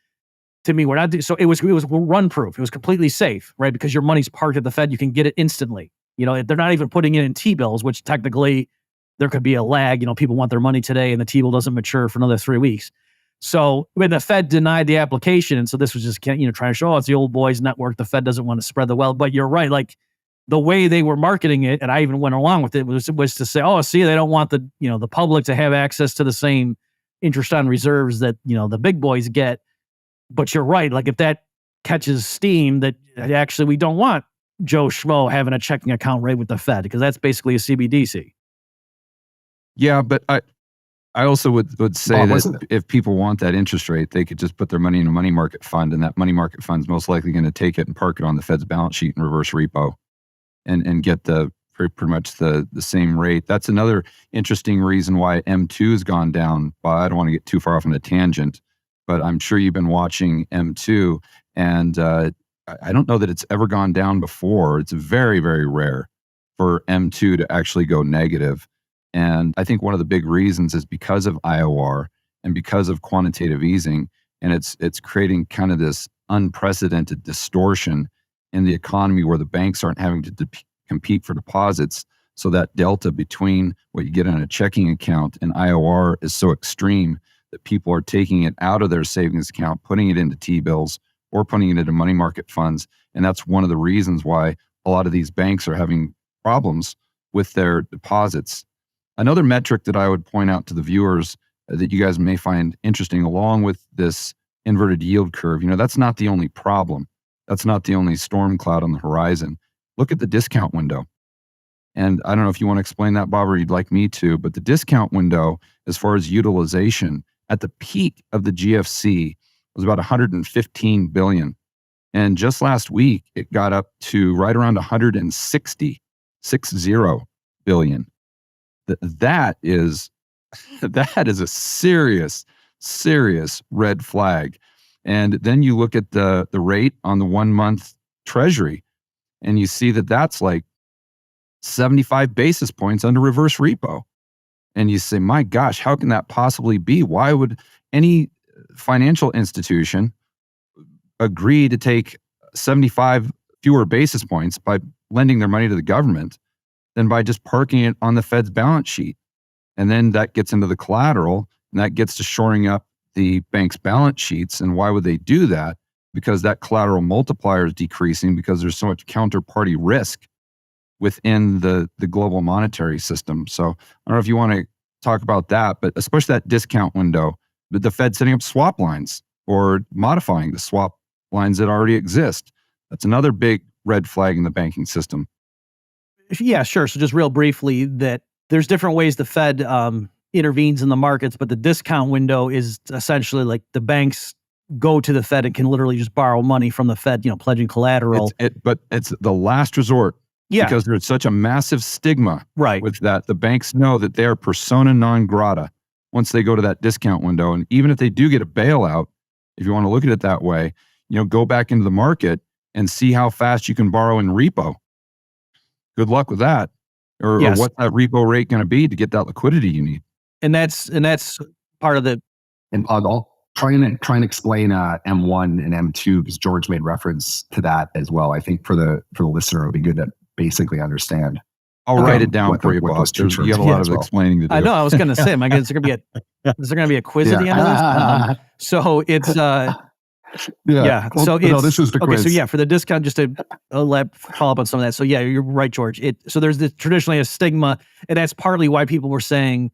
To me, we're not so it was run proof. It was completely safe, right? Because your money's parked at the Fed, you can get it instantly. They're not even putting it in T-bills, which technically there could be a lag. People want their money today, and the T-bill doesn't mature for another 3 weeks. So when the Fed denied the application, and so this was just trying to show it's the old boys network. The Fed doesn't want to spread the wealth, but you're right. Like the way they were marketing it, and I even went along with it, was to say, see, they don't want the public to have access to the same interest on reserves that the big boys get. But you're right. Like if that catches steam, that actually we don't want Joe Schmo having a checking account right with the Fed, because that's basically a CBDC. Yeah, but I also would say that if people want that interest rate, they could just put their money in a money market fund, and that money market fund's most likely going to take it and park it on the Fed's balance sheet and reverse repo, and get pretty much the same rate. That's another interesting reason why M2 has gone down. But I don't want to get too far off on a tangent, but I'm sure you've been watching M2, and I don't know that it's ever gone down before. It's very, very rare for M2 to actually go negative. And I think one of the big reasons is because of IOR and because of quantitative easing, and it's creating kind of this unprecedented distortion in the economy where the banks aren't having to compete for deposits. So that delta between what you get on a checking account and IOR is so extreme that people are taking it out of their savings account, putting it into T-bills or putting it into money market funds. And that's one of the reasons why a lot of these banks are having problems with their deposits. Another metric that I would point out to the viewers that you guys may find interesting, along with this inverted yield curve, that's not the only problem. That's not the only storm cloud on the horizon. Look at the discount window. And I don't know if you want to explain that, Bob, or you'd like me to, but the discount window, as far as utilization, at the peak of the GFC was about 115 billion. And just last week, it got up to right around 160 billion. That is a serious red flag. And then you look at the rate on the 1 month treasury, and you see that that's like 75 basis points under reverse repo. And you say, my gosh, how can that possibly be? Why would any financial institution agree to take 75 fewer basis points by lending their money to the government than by just parking it on the Fed's balance sheet? And then that gets into the collateral, and that gets to shoring up the bank's balance sheets. And why would they do that? Because that collateral multiplier is decreasing because there's so much counterparty risk within the global monetary system. So I don't know if you want to talk about that, but especially that discount window, but the Fed setting up swap lines or modifying the swap lines that already exist. That's another big red flag in the banking system. Yeah, sure. So just real briefly, that there's different ways the Fed intervenes in the markets, but the discount window is essentially like the banks go to the Fed and can literally just borrow money from the Fed, pledging collateral. But it's the last resort. Yeah. Because there's such a massive stigma with that. The banks know that they are persona non grata once they go to that discount window. And even if they do get a bailout, if you want to look at it that way, go back into the market and see how fast you can borrow in repo. Good luck with that. Or what's that repo rate going to be to get that liquidity you need? And that's part of the... And I'll try and explain M1 and M2, because George made reference to that as well. I think for the listener, it would be good to basically understand. I'll write it down for you, Bob. You have a lot of explaining to do. I know. I was going to say, is there going to be a quiz at the end of this? So it's yeah. Well, So it's no, this is the quiz. Okay. So yeah, for the discount, just to follow up on some of that. So yeah, you're right, George. So there's traditionally a stigma, and that's partly why people were saying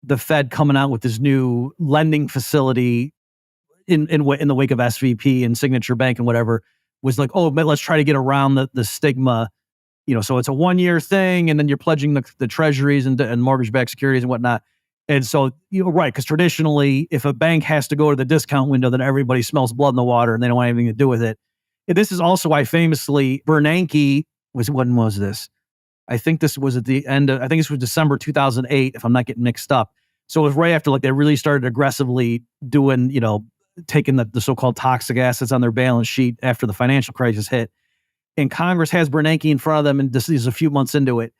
the Fed coming out with this new lending facility in the wake of SVP and Signature Bank and whatever was like, oh, but let's try to get around the stigma. So it's a 1-year thing, and then you're pledging the treasuries and mortgage-backed securities and whatnot. And so you're right, because traditionally, if a bank has to go to the discount window, then everybody smells blood in the water and they don't want anything to do with it. And this is also why famously Bernanke when was this? I think this was at the end of, I think this was December 2008, if I'm not getting mixed up. So it was right after they really started aggressively doing, taking the so-called toxic assets on their balance sheet after the financial crisis hit. And Congress has Bernanke in front of them, and this is a few months into it.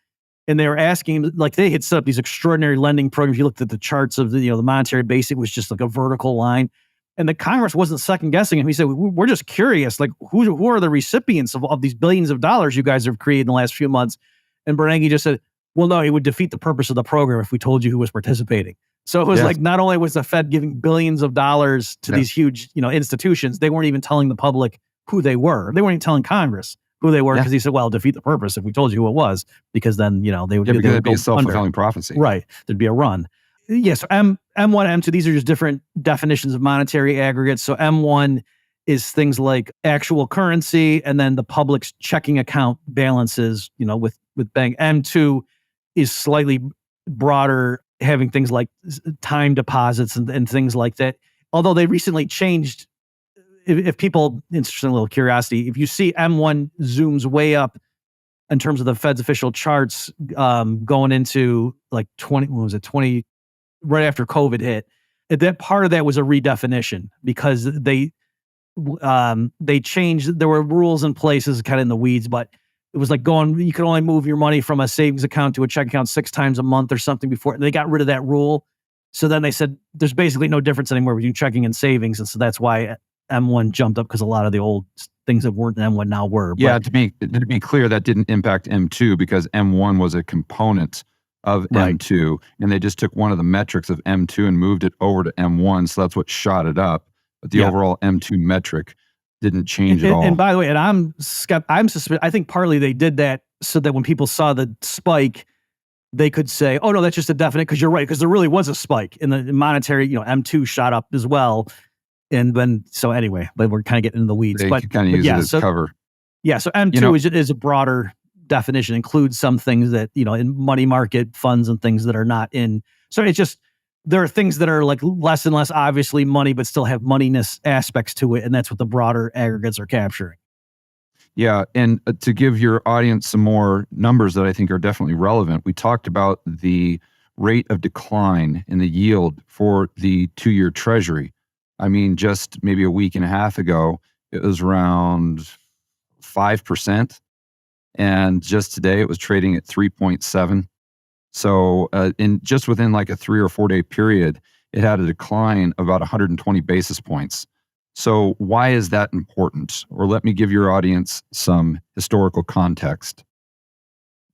And they were asking him, they had set up these extraordinary lending programs. You looked at the charts of the monetary base, it was just like a vertical line. And the Congress wasn't second guessing him. He said, we're just curious, who are the recipients of these billions of dollars you guys have created in the last few months? And Bernanke just said, well, no, it would defeat the purpose of the program if we told you who was participating. So it was not only was the Fed giving billions of dollars to these huge, institutions, they weren't even telling the public who they were. They weren't even telling Congress who they were, because he said, well, defeat the purpose if we told you who it was, because then, they would be a self-fulfilling prophecy. Right. There'd be a run. Yes. So M1, M2, these are just different definitions of monetary aggregates. So M1 is things like actual currency, and then the public's checking account balances, with bank. M2 is slightly broader, having things like time deposits and things like that. Although they recently changed, if people, interesting little curiosity, if you see M1 zooms way up in terms of the Fed's official charts, going into 20, right after COVID hit, that part of that was a redefinition, because they changed, there were rules in place, this is kind of in the weeds, but it was you could only move your money from a savings account to a checking account 6 times a month or something before, and they got rid of that rule. So then they said, there's basically no difference anymore between checking and savings. And so that's why M1 jumped up, because a lot of the old things that weren't in M1 now were. Yeah, to be clear, that didn't impact M2, because M1 was a component of M2, and they just took one of the metrics of M2 and moved it over to M1, so that's what shot it up. But the overall M2 metric didn't change at all. And by the way, and I'm I think partly they did that so that when people saw the spike, they could say, oh no, that's just a definite, because you're right, because there really was a spike in the monetary, M2 shot up as well. And then, so anyway, but we're kind of getting into the weeds. They But kind of use it as cover. yeah, so M2 You know- is a broader definition, includes some things that, in money market funds and things that are not in. So it's just, there are things that are like less and less obviously money, but still have moneyness aspects to it. And that's what the broader aggregates are capturing. Yeah. And to give your audience some more numbers that I think are definitely relevant, we talked about the rate of decline in the yield for the 2-year treasury. I mean, just maybe a week and a half ago, it was around 5%. And just today it was trading at 3.7. So within like a 3 or 4 day period, it had a decline of about 120 basis points. So why is that important? Or let me give your audience some historical context.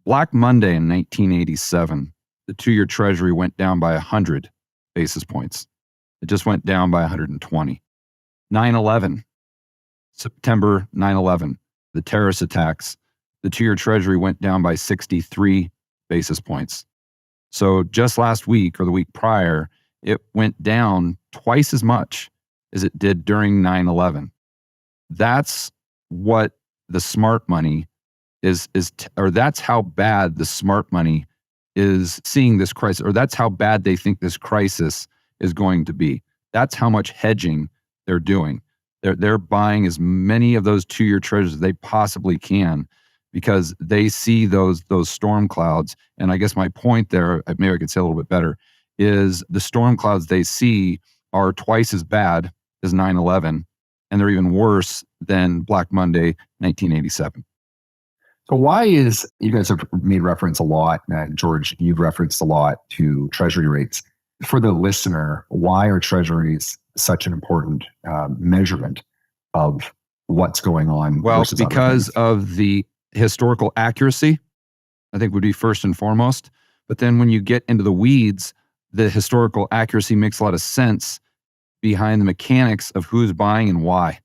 Black Monday in 1987, the 2-year treasury went down by 100 basis points. It just went down by 120. 9/11, September 9/11, the terrorist attacks, the 2-year treasury went down by 63 basis points. So just last week or the week prior, it went down twice as much as it did during 9/11. That's what the smart money or that's how bad the smart money is seeing this crisis, or that's how bad they think this crisis is going to be. That's how much hedging they're doing. They're buying as many of those 2-year treasuries as they possibly can, because they see those storm clouds. And I guess my point there, maybe I could say a little bit better, is the storm clouds they see are twice as bad as 9/11, and they're even worse than Black Monday 1987. So you guys have made reference a lot, and George, you've referenced a lot to treasury rates. For the listener, why are treasuries such an important measurement of what's going on? Well, versus other because things? of the historical accuracy, I think would be first and foremost. But then when you get into the weeds, the historical accuracy makes a lot of sense behind the mechanics of who's buying and why.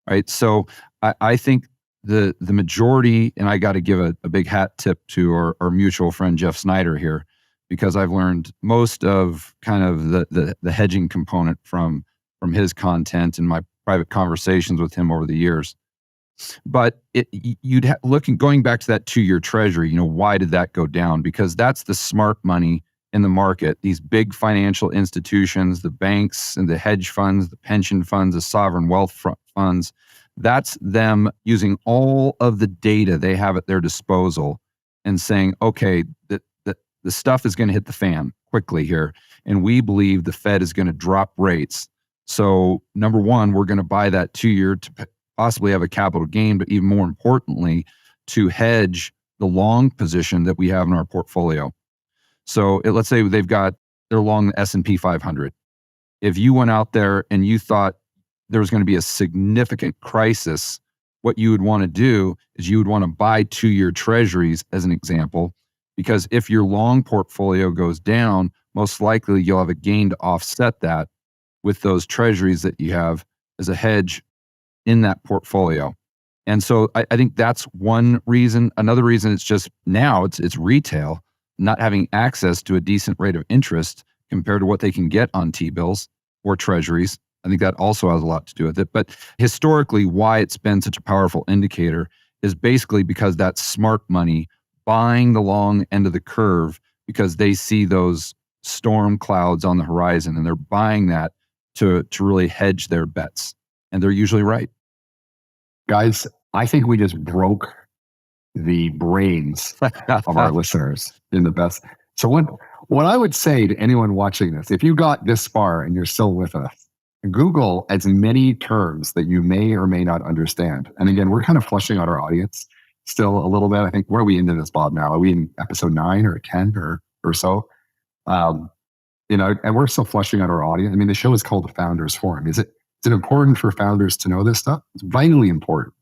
Right. So I think the majority, and I got to give a big hat tip to our mutual friend Jeff Snyder here, because I've learned most of kind of the hedging component from his content and my private conversations with him over the years. But going back to that 2-year treasury, why did that go down? Because that's the smart money in the market. These big financial institutions, the banks and the hedge funds, the pension funds, the sovereign wealth funds, that's them using all of the data they have at their disposal and saying, okay, the stuff is going to hit the fan quickly here, and we believe the Fed is going to drop rates. So number one, we're going to buy that 2-year to possibly have a capital gain, but even more importantly, to hedge the long position that we have in our portfolio. So let's say they're long the S&P 500. If you went out there and you thought there was going to be a significant crisis, what you would want to do is you would want to buy 2-year treasuries as an example, because if your long portfolio goes down, most likely you'll have a gain to offset that with those treasuries that you have as a hedge in that portfolio. And so I think that's one reason. Another reason is just now it's retail not having access to a decent rate of interest compared to what they can get on T-bills or treasuries. I think that also has a lot to do with it. But historically, why it's been such a powerful indicator is basically because that's smart money buying the long end of the curve, because they see those storm clouds on the horizon and they're buying that to really hedge their bets. And they're usually right. Guys, I think we just broke the brains of our listeners in the best. So what I would say to anyone watching this, if you got this far and you're still with us, Google as many terms that you may or may not understand. And again, we're kind of flushing out our audience still a little bit. I think, where are we into this, Bob, now? Are we in episode 9 or 10 or so? And we're still flushing out our audience. I mean, the show is called The Founders Forum. Is it important for founders to know this stuff? It's vitally important.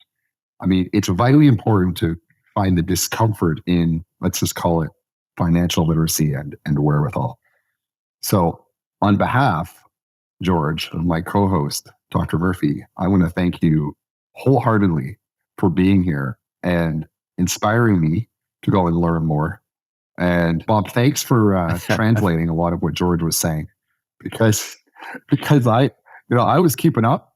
I mean, it's vitally important to find the discomfort in, let's just call it, financial literacy and wherewithal. So on behalf, George, of my co-host, Dr. Murphy, I want to thank you wholeheartedly for being here and inspiring me to go and learn more. And Bob, thanks for translating a lot of what George was saying, because I was keeping up.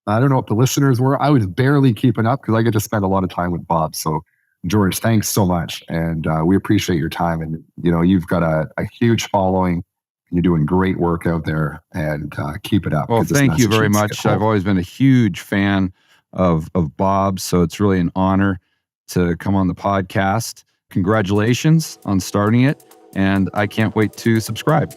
I don't know if the listeners were. I was barely keeping up because I get to spend a lot of time with Bob. So, George, thanks so much. And we appreciate your time. And, you've got a huge following. You're doing great work out there, and keep it up. Well, thank you very much. I've always been a huge fan of Bob. So it's really an honor to come on the podcast. Congratulations on starting it. And I can't wait to subscribe.